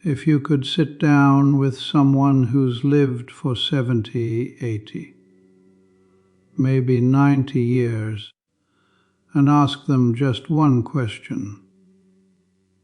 If you could sit down with someone who's lived for 70, 80, maybe 90 years, and ask them just one question,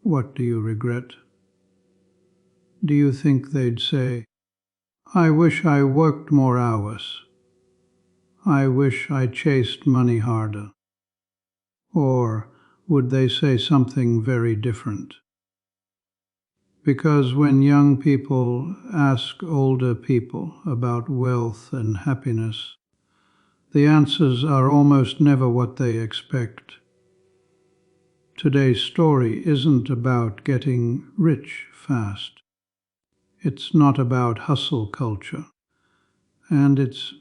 what do you regret? Do you think they'd say, I wish I worked more hours. I wish I chased money harder. Or would they say something very different? Because when young people ask older people about wealth and happiness, the answers are almost never what they expect. Today's story isn't about getting rich fast. It's not about hustle culture. And it's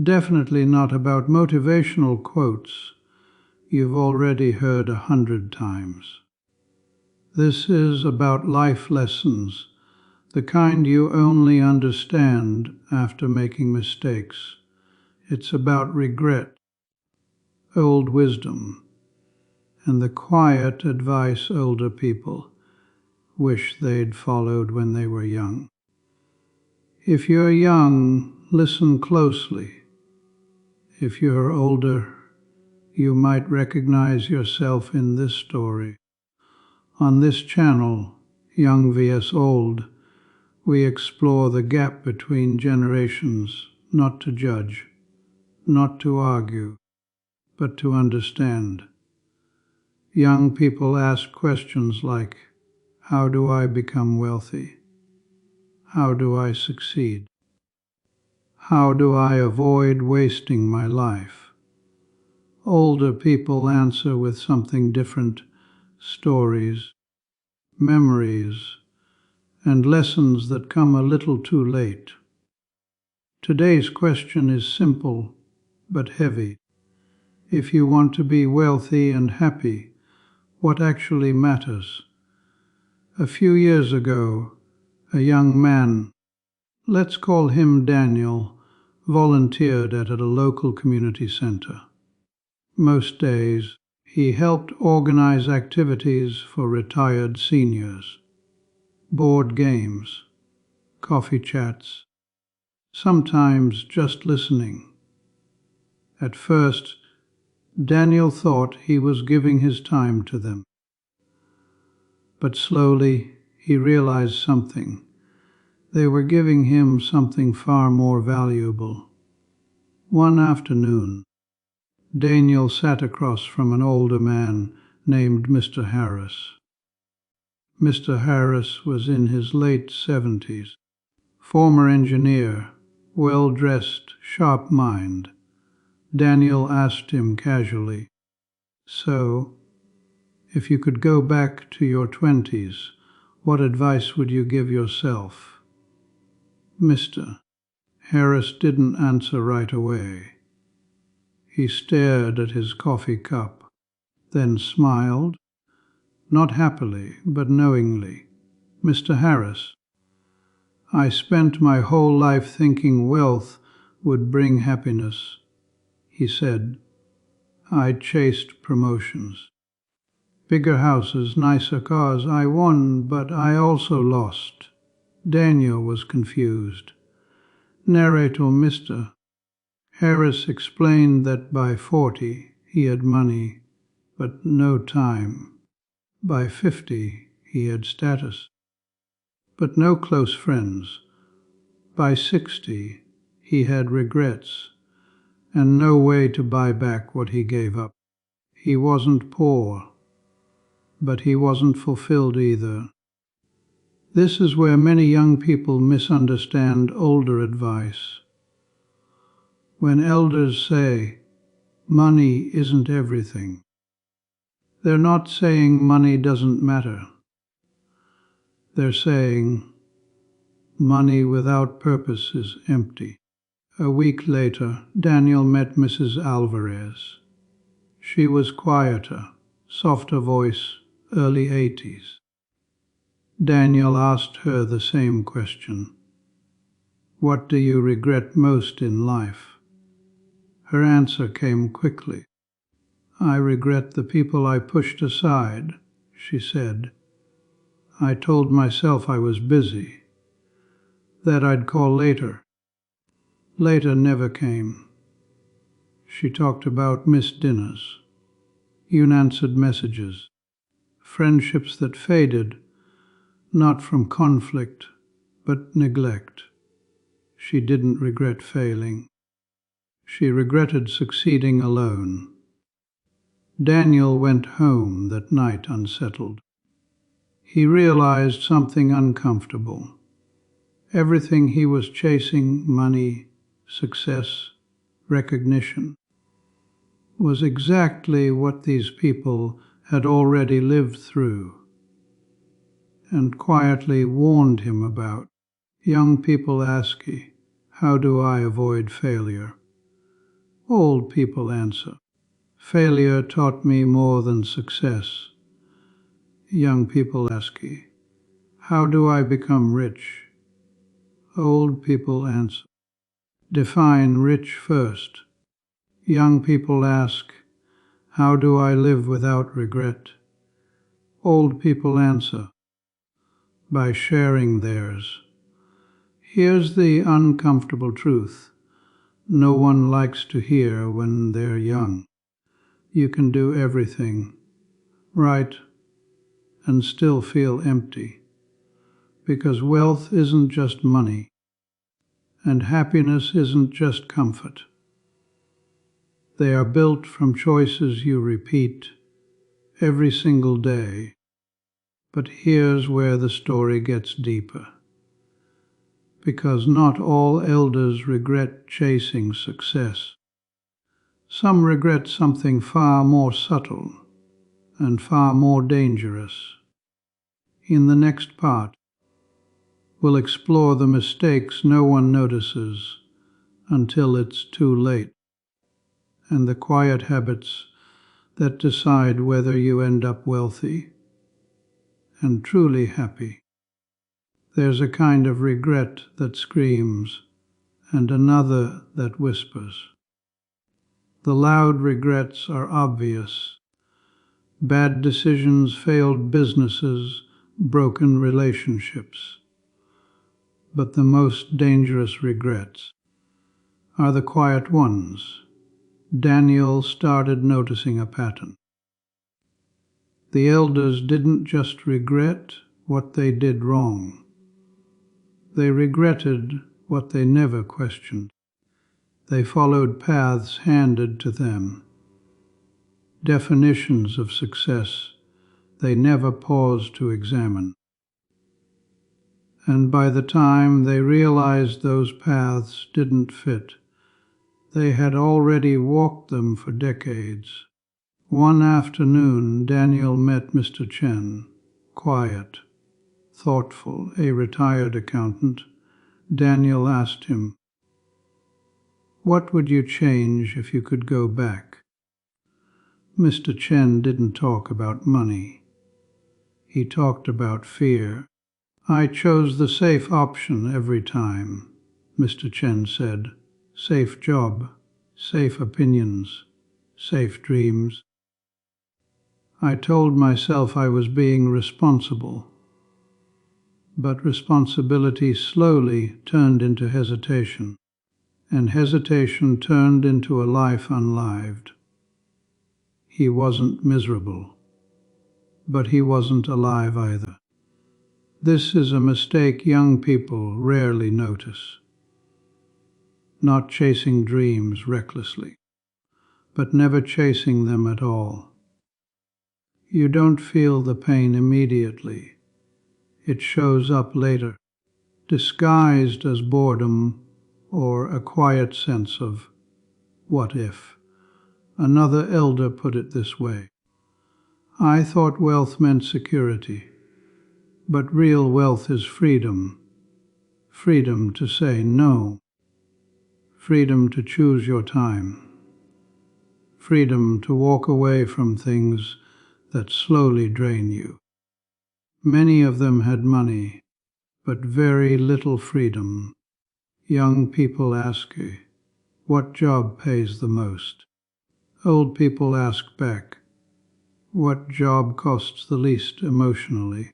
definitely not about motivational quotes you've already heard 100 times. This is about life lessons, the kind you only understand after making mistakes. It's about regret, old wisdom, and the quiet advice older people wish they'd followed when they were young. If you're young, listen closely. If you're older, you might recognize yourself in this story. On this channel, Young vs. Old, we explore the gap between generations, not to judge, not to argue, but to understand. Young people ask questions like, how do I become wealthy? How do I succeed? How do I avoid wasting my life? Older people answer with something different, stories, memories, and lessons that come a little too late. Today's question is simple but heavy. If you want to be wealthy and happy, what actually matters? A few years ago, a young man, let's call him Daniel, volunteered at a local community center. Most days, he helped organize activities for retired seniors, board games, coffee chats, sometimes just listening. At first, Daniel thought he was giving his time to them. But slowly, he realized something. They were giving him something far more valuable. One afternoon, Daniel sat across from an older man named Mr. Harris. Mr. Harris was in his late 70s, former engineer, well-dressed, sharp mind. Daniel asked him casually, so, if you could go back to your 20s, what advice would you give yourself? Mr. Harris didn't answer right away. He stared at his coffee cup, then smiled, not happily, but knowingly. Mr. Harris, I spent my whole life thinking wealth would bring happiness, he said. I chased promotions. Bigger houses, nicer cars, I won, but I also lost. Daniel was confused. Narrator Mr. Harris explained that by 40 he had money, but no time. By 50 he had status, but no close friends. By 60 he had regrets, and no way to buy back what he gave up. He wasn't poor, but he wasn't fulfilled either. This is where many young people misunderstand older advice. When elders say, money isn't everything, they're not saying money doesn't matter. They're saying, money without purpose is empty. A week later, Daniel met Mrs. Alvarez. She was quieter, softer voice, early 80s. Daniel asked her the same question. What do you regret most in life? Her answer came quickly. I regret the people I pushed aside, she said. I told myself I was busy, that I'd call later. Later never came. She talked about missed dinners, unanswered messages, friendships that faded, not from conflict, but neglect. She didn't regret failing. She regretted succeeding alone. Daniel went home that night unsettled. He realized something uncomfortable. Everything he was chasing, money, success, recognition, was exactly what these people had already lived through and quietly warned him about. Young people ask you, how do I avoid failure? Old people answer, failure taught me more than success. Young people ask you, how do I become rich? Old people answer, define rich first. Young people ask, how do I live without regret? Old people answer, by sharing theirs. Here's the uncomfortable truth no one likes to hear when they're young. You can do everything right and still feel empty, because wealth isn't just money, and happiness isn't just comfort. They are built from choices you repeat every single day. But here's where the story gets deeper. Because not all elders regret chasing success. Some regret something far more subtle and far more dangerous. In the next part, we'll explore the mistakes no one notices until it's too late, and the quiet habits that decide whether you end up wealthy and truly happy. There's a kind of regret that screams and another that whispers. The loud regrets are obvious. Bad decisions, failed businesses, broken relationships. But the most dangerous regrets are the quiet ones. Daniel started noticing a pattern. The elders didn't just regret what they did wrong. They regretted what they never questioned. They followed paths handed to them, definitions of success they never paused to examine. And by the time they realized those paths didn't fit, they had already walked them for decades. One afternoon, Daniel met Mr. Chen, quiet, thoughtful, a retired accountant. Daniel asked him, what would you change if you could go back? Mr. Chen didn't talk about money. He talked about fear. I chose the safe option every time, Mr. Chen said. Safe job, safe opinions, safe dreams. I told myself I was being responsible, but responsibility slowly turned into hesitation, and hesitation turned into a life unlived. He wasn't miserable, but he wasn't alive either. This is a mistake young people rarely notice. Not chasing dreams recklessly, but never chasing them at all. You don't feel the pain immediately. It shows up later, disguised as boredom or a quiet sense of what if. Another elder put it this way, I thought wealth meant security, but real wealth is freedom. Freedom to say no. Freedom to choose your time. Freedom to walk away from things that slowly drain you. Many of them had money, but very little freedom. Young people ask you, what job pays the most? Old people ask back, what job costs the least emotionally?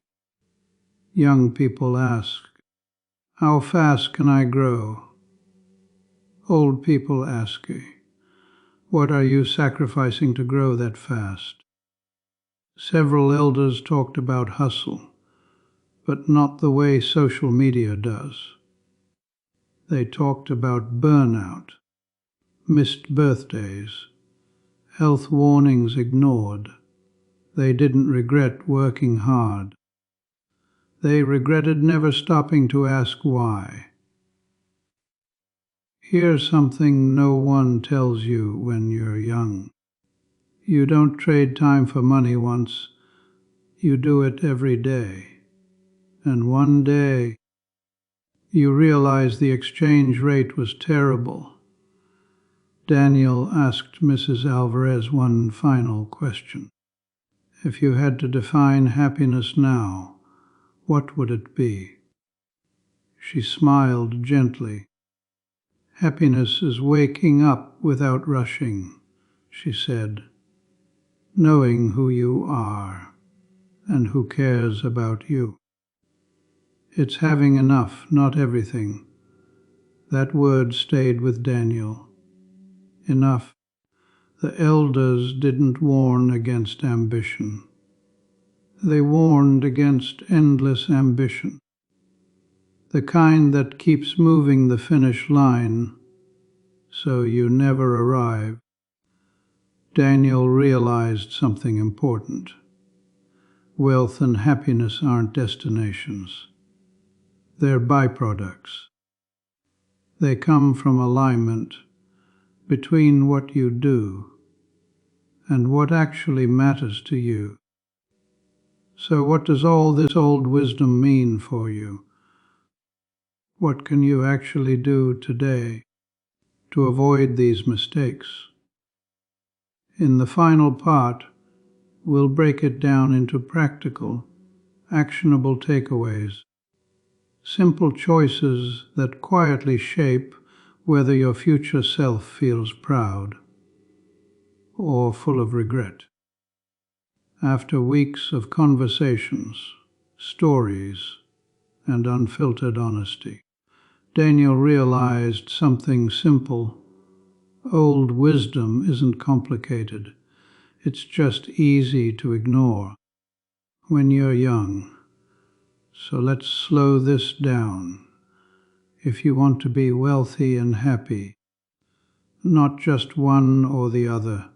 Young people ask, "How fast can I grow?" Old people ask, "What are you sacrificing to grow that fast?" Several elders talked about hustle, but not the way social media does. They talked about burnout, missed birthdays, health warnings ignored. They didn't regret working hard. They regretted never stopping to ask why. Here's something no one tells you when you're young. You don't trade time for money once. You do it every day. And one day, you realize the exchange rate was terrible. Daniel asked Mrs. Alvarez one final question. If you had to define happiness now, what would it be? She smiled gently. Happiness is waking up without rushing, she said, knowing who you are and who cares about you. It's having enough, not everything. That word stayed with Daniel. Enough. The elders didn't warn against ambition. They warned against endless ambition, the kind that keeps moving the finish line so you never arrive. Daniel realized something important. Wealth and happiness aren't destinations. They're byproducts. They come from alignment between what you do and what actually matters to you. So what does all this old wisdom mean for you? What can you actually do today to avoid these mistakes? In the final part, we'll break it down into practical, actionable takeaways, simple choices that quietly shape whether your future self feels proud or full of regret. After weeks of conversations, stories, and unfiltered honesty, Daniel realized something simple. Old wisdom isn't complicated. It's just easy to ignore when you're young. So let's slow this down. If you want to be wealthy and happy, not just one or the other,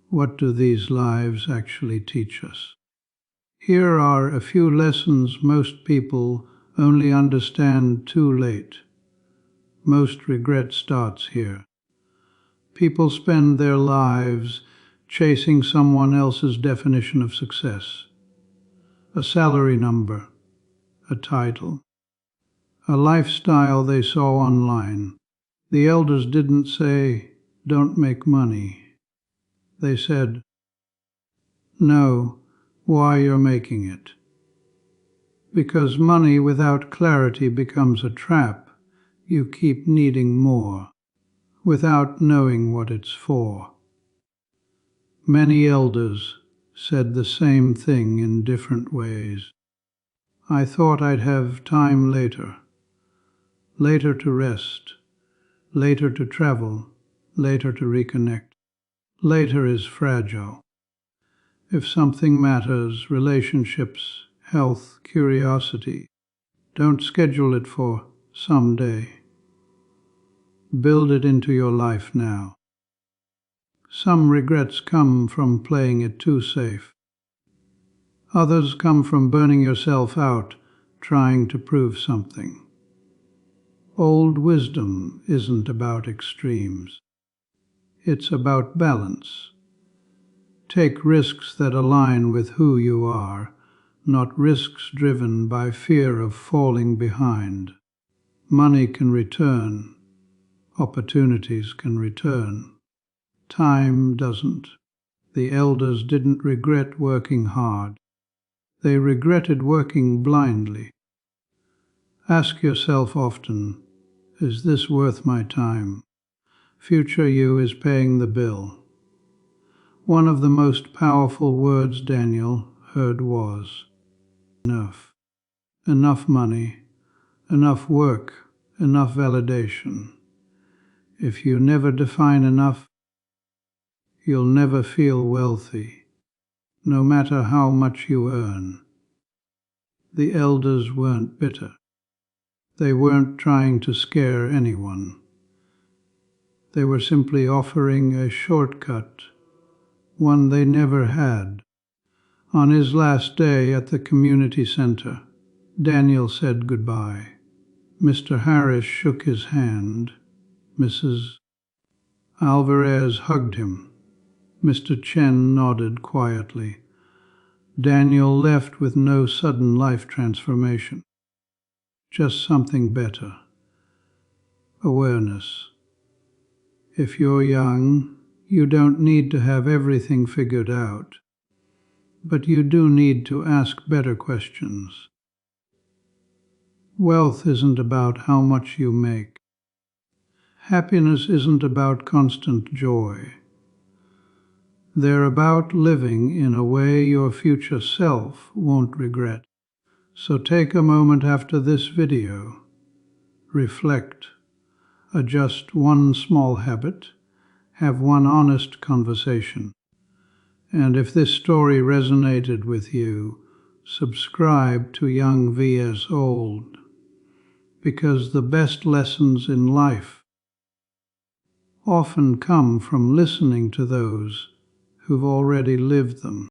what do these lives actually teach us? Here are a few lessons most people only understand too late. Most regret starts here. People spend their lives chasing someone else's definition of success. A salary number, a title, a lifestyle they saw online. The elders didn't say, "Don't make money." They said, "Know why you're making it." Because money without clarity becomes a trap. You keep needing more without knowing what it's for. Many elders said the same thing in different ways. I thought I'd have time later. Later to rest. Later to travel. Later to reconnect. Later is fragile. If something matters, relationships, health, curiosity, don't schedule it for someday. Build it into your life now. Some regrets come from playing it too safe. Others come from burning yourself out trying to prove something. Old wisdom isn't about extremes. It's about balance. Take risks that align with who you are, not risks driven by fear of falling behind. Money can return. Opportunities can return. Time doesn't. The elders didn't regret working hard. They regretted working blindly. Ask yourself often, is this worth my time? Future you is paying the bill. One of the most powerful words Daniel heard was, enough. enough money, enough work, enough validation. If you never define enough, you'll never feel wealthy, no matter how much you earn. The elders weren't bitter. They weren't trying to scare anyone. They were simply offering a shortcut, one they never had. On his last day at the community center, Daniel said goodbye. Mr. Harris shook his hand. Mrs. Alvarez hugged him. Mr. Chen nodded quietly. Daniel left with no sudden life transformation, just something better. Awareness. If you're young, you don't need to have everything figured out, but you do need to ask better questions. Wealth isn't about how much you make. Happiness isn't about constant joy. They're about living in a way your future self won't regret. So take a moment after this video, reflect, adjust one small habit, have one honest conversation. And if this story resonated with you, subscribe to Young vs. Old, because the best lessons in life often come from listening to those who've already lived them.